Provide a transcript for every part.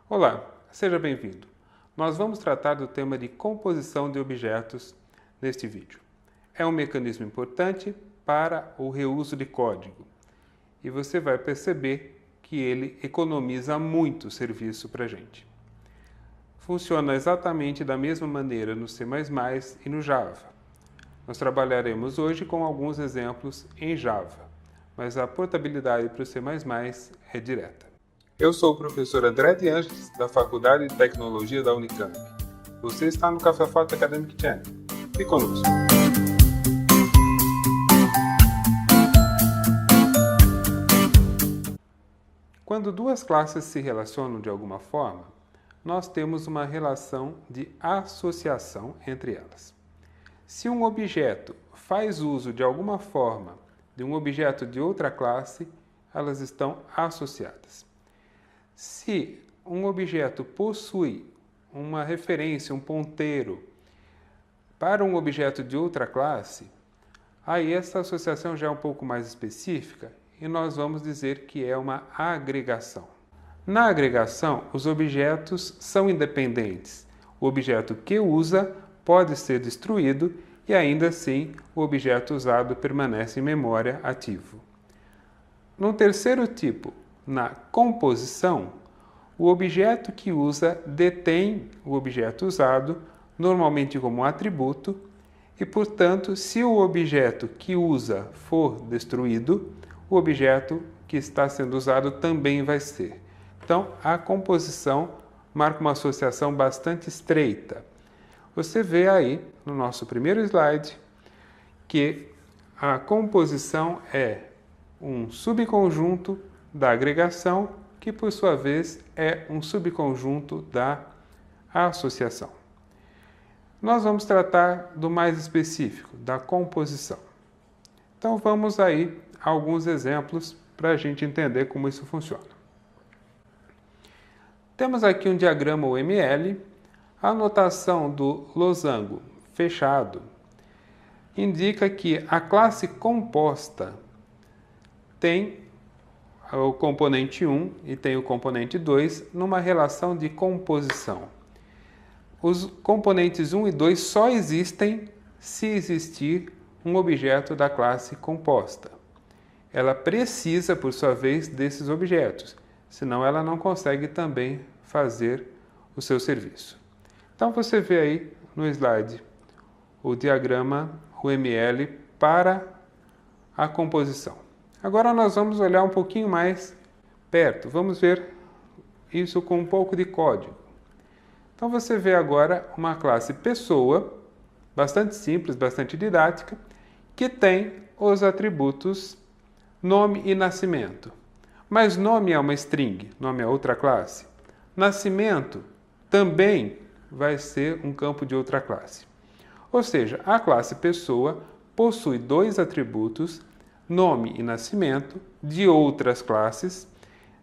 Olá, seja bem-vindo. Nós vamos tratar do tema de composição de objetos neste vídeo. É um mecanismo importante para o reuso de código e você vai perceber que ele economiza muito serviço para a gente. Funciona exatamente da mesma maneira no C++ e no Java. Nós trabalharemos hoje com alguns exemplos em Java, mas a portabilidade para o C++ é direta. Eu sou o professor André de Angelis, da Faculdade de Tecnologia da Unicamp. Você está no Café Forte Academic Channel. Fique conosco. Quando duas classes se relacionam de alguma forma, nós temos uma relação de associação entre elas. Se um objeto faz uso de alguma forma de um objeto de outra classe, elas estão associadas. Se um objeto possui uma referência, um ponteiro, para um objeto de outra classe, aí essa associação já é um pouco mais específica e nós vamos dizer que é uma agregação. Na agregação, os objetos são independentes. O objeto que usa pode ser destruído e ainda assim o objeto usado permanece em memória ativo. No terceiro tipo, na composição, o objeto que usa detém o objeto usado, normalmente como um atributo, e, portanto, se o objeto que usa for destruído, o objeto que está sendo usado também vai ser. Então, a composição marca uma associação bastante estreita. Você vê aí, no nosso primeiro slide, que a composição é um subconjunto da agregação, que por sua vez é um subconjunto da associação. Nós vamos tratar do mais específico, da composição. Então vamos aí a alguns exemplos para a gente entender como isso funciona. Temos aqui um diagrama UML, a notação do losango fechado indica que a classe composta tem o componente 1 e tem o componente 2 numa relação de composição. Os componentes 1 e 2 só existem se existir um objeto da classe composta. Ela precisa, por sua vez, desses objetos, senão ela não consegue também fazer o seu serviço. Então você vê aí no slide o diagrama UML para a composição. Agora nós vamos olhar um pouquinho mais perto, vamos ver isso com um pouco de código. Então você vê agora uma classe pessoa, bastante simples, bastante didática, que tem os atributos nome e nascimento. Mas nome é uma string, nome é outra classe. Nascimento também vai ser um campo de outra classe. Ou seja, a classe pessoa possui dois atributos, nome e nascimento, de outras classes.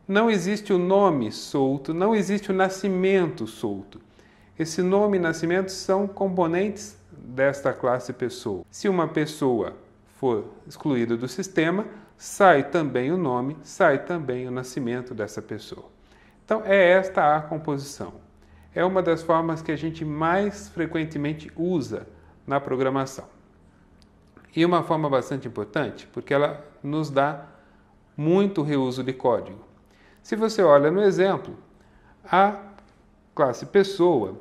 Não existe o nome solto, não existe o nascimento solto. Esse nome e nascimento são componentes desta classe pessoa. Se uma pessoa for excluída do sistema, sai também o nome, sai também o nascimento dessa pessoa. Então, é esta a composição. É uma das formas que a gente mais frequentemente usa na programação. E uma forma bastante importante, porque ela nos dá muito reuso de código. Se você olha no exemplo, a classe pessoa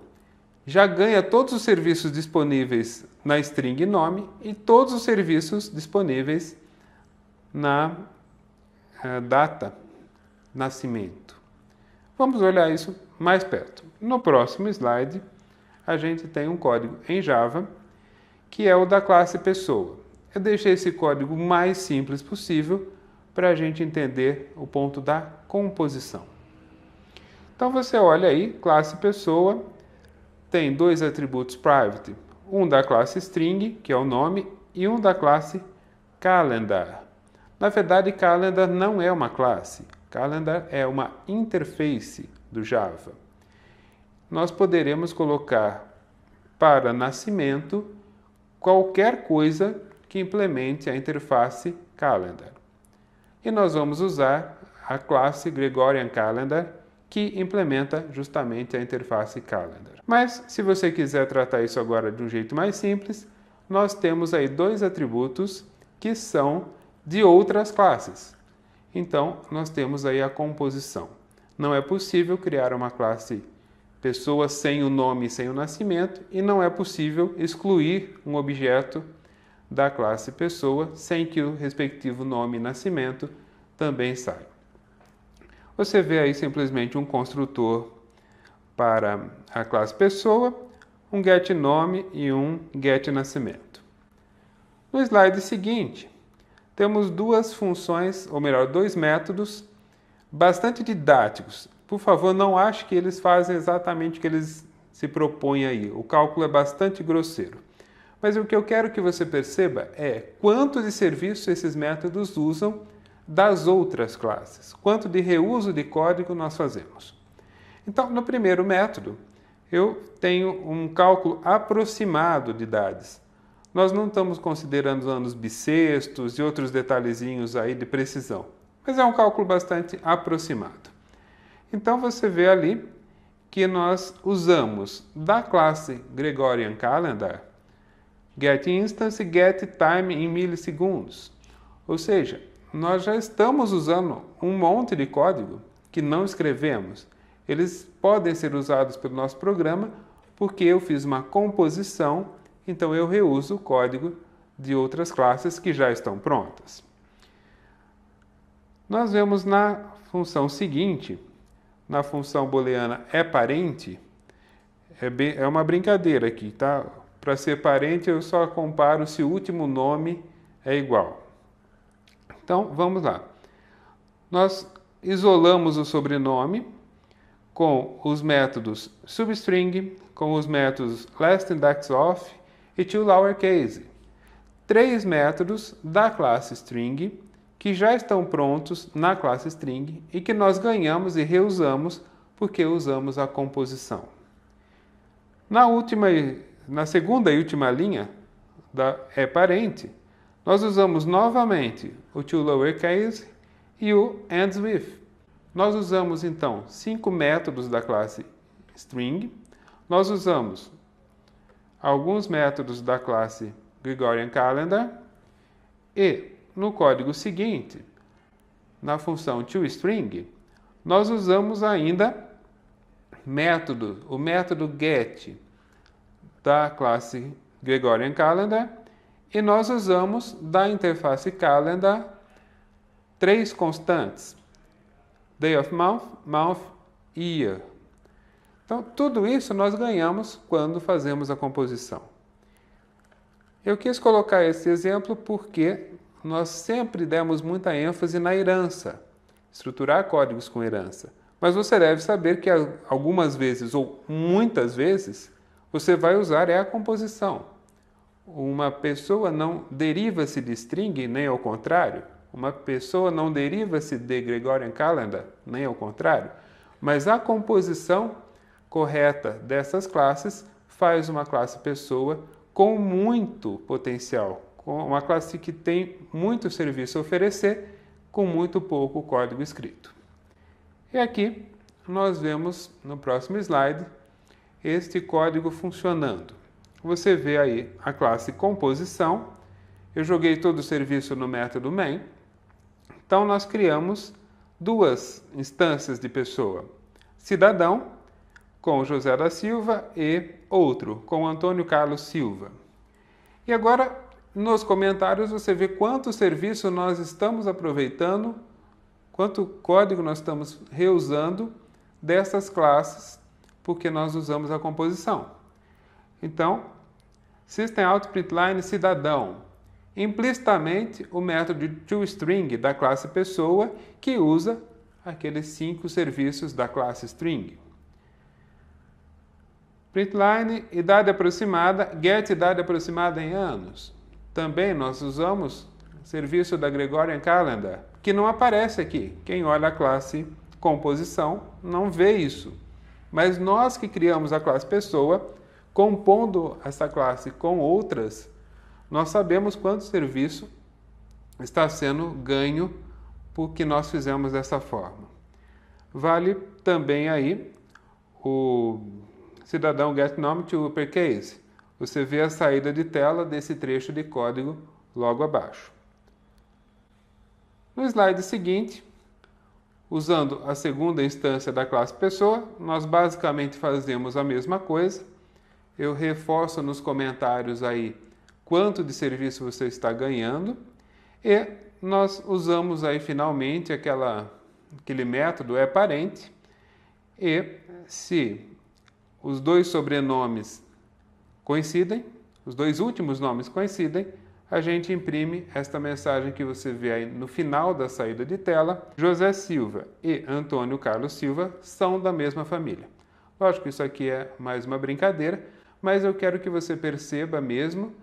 já ganha todos os serviços disponíveis na string nome e todos os serviços disponíveis na data nascimento. Vamos olhar isso mais perto. No próximo slide, a gente tem um código em Java, que é o da classe pessoa. Eu deixei esse código mais simples possível para a gente entender o ponto da composição. Então você olha aí, classe pessoa, tem dois atributos private, um da classe string, que é o nome, e um da classe calendar. Na verdade, calendar não é uma classe, calendar é uma interface do Java. Nós poderemos colocar para nascimento qualquer coisa que implemente a interface calendar. E nós vamos usar a classe Gregorian Calendar, que implementa justamente a interface Calendar. Mas, se você quiser tratar isso agora de um jeito mais simples, nós temos aí dois atributos que são de outras classes. Então, nós temos aí a composição. Não é possível criar uma classe pessoa sem o nome e sem o nascimento, e não é possível excluir um objeto da classe pessoa sem que o respectivo nome e nascimento também saia. Você vê aí simplesmente um construtor para a classe pessoa, um getNome e um getNascimento. No slide seguinte, temos duas funções, ou melhor, dois métodos bastante didáticos. Por favor, não ache que eles fazem exatamente o que eles se propõem aí. O cálculo é bastante grosseiro. Mas o que eu quero que você perceba é quanto de serviço esses métodos usam das outras classes, quanto de reuso de código nós fazemos. Então, no primeiro método, eu tenho um cálculo aproximado de idades. Nós não estamos considerando anos bissextos e outros detalhezinhos aí de precisão, mas é um cálculo bastante aproximado. Então, você vê ali que nós usamos da classe Gregorian Calendar getInstance e getTime em milissegundos. Ou seja, nós já estamos usando um monte de código que não escrevemos. Eles podem ser usados pelo nosso programa porque eu fiz uma composição, então eu reuso o código de outras classes que já estão prontas. Nós vemos na função seguinte, na função booleana é_parente, é uma brincadeira aqui, tá? Para ser parente, eu só comparo se o último nome é igual. Então, vamos lá. Nós isolamos o sobrenome com os métodos substring, com os métodos lastIndexOf e toLowerCase. Três métodos da classe string que já estão prontos na classe string e que nós ganhamos e reusamos porque usamos a composição. Na segunda e última linha da é_parente, nós usamos novamente o toLowerCase e o EndsWith. Nós usamos então 5 métodos da classe string, nós usamos alguns métodos da classe Gregorian Calendar e no código seguinte, na função toString, nós usamos ainda o método get da classe Gregorian Calendar e nós usamos da interface Calendar 3 constantes, day of month, month, year. Então, tudo isso nós ganhamos quando fazemos a composição. Eu quis colocar esse exemplo porque nós sempre demos muita ênfase na herança, estruturar códigos com herança. Mas você deve saber que algumas vezes, ou muitas vezes, você vai usar a composição. Uma pessoa não deriva-se de string, nem ao contrário. Uma pessoa não deriva-se de Gregorian Calendar, nem ao contrário. Mas a composição correta dessas classes faz uma classe pessoa com muito potencial, com uma classe que tem muito serviço a oferecer, com muito pouco código escrito. E aqui nós vemos no próximo slide este código funcionando. Você vê aí a classe composição. Eu joguei todo o serviço no método main. Então nós criamos duas instâncias de pessoa. Cidadão com José da Silva e outro com Antônio Carlos Silva. E agora nos comentários você vê quanto serviço nós estamos aproveitando, quanto código nós estamos reusando dessas classes, porque nós usamos a composição. Então, system_out_println cidadão, implicitamente o método toString da classe pessoa, que usa aqueles 5 serviços da classe string. Println idade aproximada, get idade aproximada em anos. Também nós usamos o serviço da Gregorian Calendar, que não aparece aqui. Quem olha a classe composição não vê isso. Mas nós que criamos a classe pessoa, compondo essa classe com outras, nós sabemos quanto serviço está sendo ganho porque nós fizemos dessa forma. Vale também aí o cidadão getNome to uppercase. Você vê a saída de tela desse trecho de código logo abaixo. No slide seguinte, usando a segunda instância da classe pessoa, nós basicamente fazemos a mesma coisa. Eu reforço nos comentários aí quanto de serviço você está ganhando e nós usamos aí finalmente aquele método parente e se os dois sobrenomes coincidem, os dois últimos nomes coincidem, a gente imprime esta mensagem que você vê aí no final da saída de tela. José Silva e Antônio Carlos Silva são da mesma família. Lógico que isso aqui é mais uma brincadeira, mas eu quero que você perceba mesmo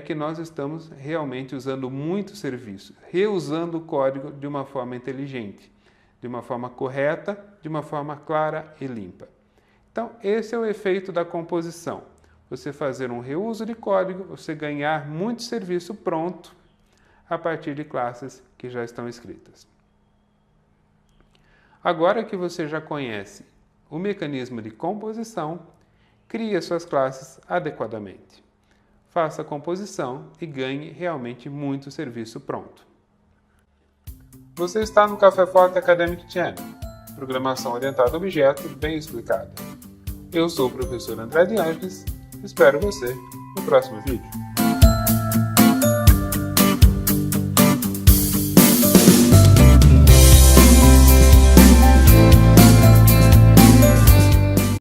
que nós estamos realmente usando muito serviço, reusando o código de uma forma inteligente, de uma forma correta, de uma forma clara e limpa. Então, esse é o efeito da composição. Você fazer um reuso de código, você ganhar muito serviço pronto a partir de classes que já estão escritas. Agora que você já conhece o mecanismo de composição, crie suas classes adequadamente. Faça a composição e ganhe realmente muito serviço pronto. Você está no Café Forte Academic Channel, programação orientada a objeto bem explicada. Eu sou o professor André de Ângeles. Espero você no próximo vídeo.